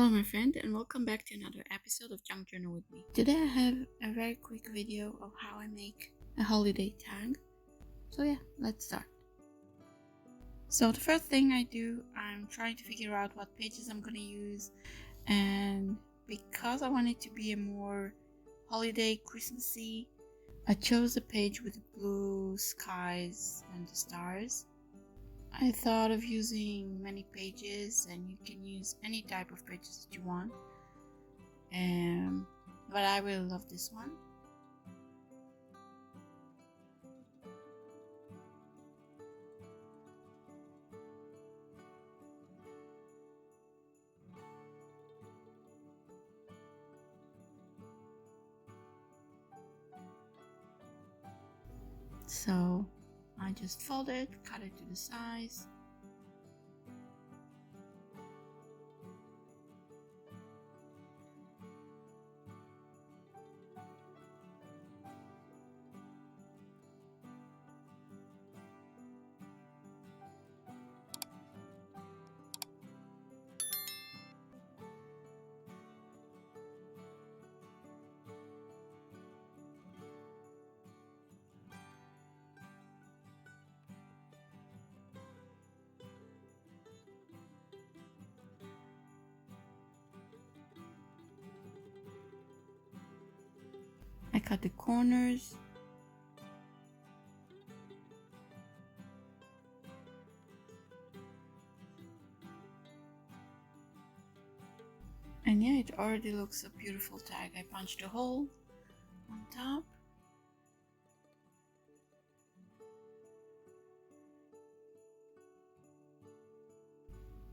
Hello my friend, and welcome back to another episode of Junk Journal with me. Today I have a very quick video of how I make a holiday tag. So yeah, let's start. So the first thing I do, I'm trying to figure out what pages I'm going to use, and because I want it to be a more holiday Christmassy, I chose a page with the blue skies and the stars. I thought of using many pages, and you can use any type of pages that you want, but I really love this one. So I just fold it, cut it to the size. I cut the corners. And yeah, it already looks a beautiful tag. I punched a hole on top.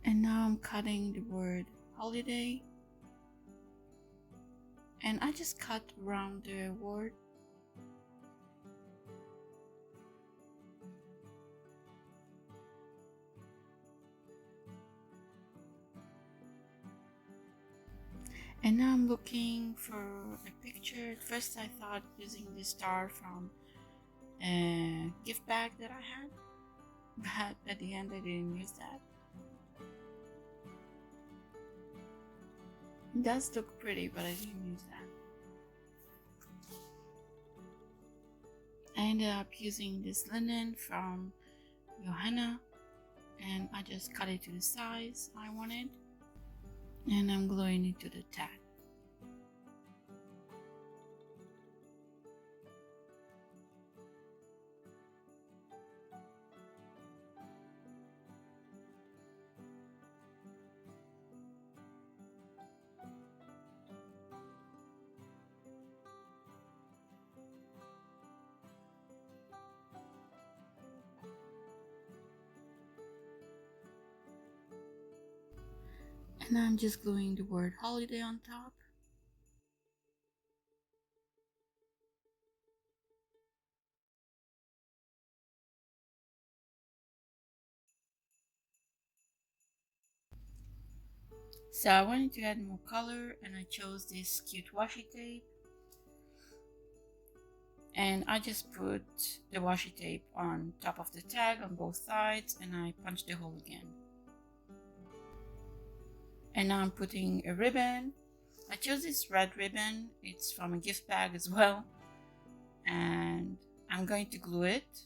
And now I'm cutting the word holiday. And I just cut around the word. And now I'm looking for a picture. At first I thought using the star from a gift bag that I had, but at the end I didn't use that. It does look pretty, but I didn't use that. I ended up using this linen from Johanna, and I just cut it to the size I wanted, and I'm gluing it to the tag. And I'm just gluing the word holiday on top. So I wanted to add more color, and I chose this cute washi tape. And I just put the washi tape on top of the tag on both sides, and I punched the hole again. And now I'm putting a ribbon. I chose this red ribbon. It's from a gift bag as well. And I'm going to glue it.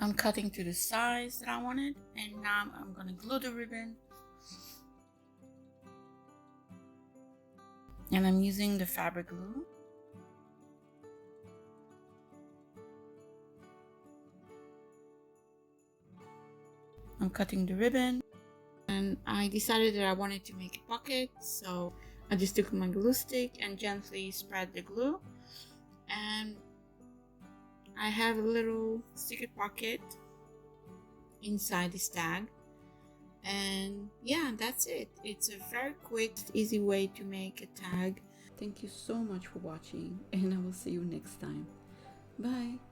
I'm cutting to the size that I wanted, and now I'm going to glue the ribbon. And I'm using the fabric glue. I'm cutting the ribbon, and I decided that I wanted to make a pocket, so I just took my glue stick and gently spread the glue, and I have a little secret pocket inside this tag. And yeah, that's it. It's a very quick, easy way to make a tag. Thank you so much for watching, and I will see you next time. Bye.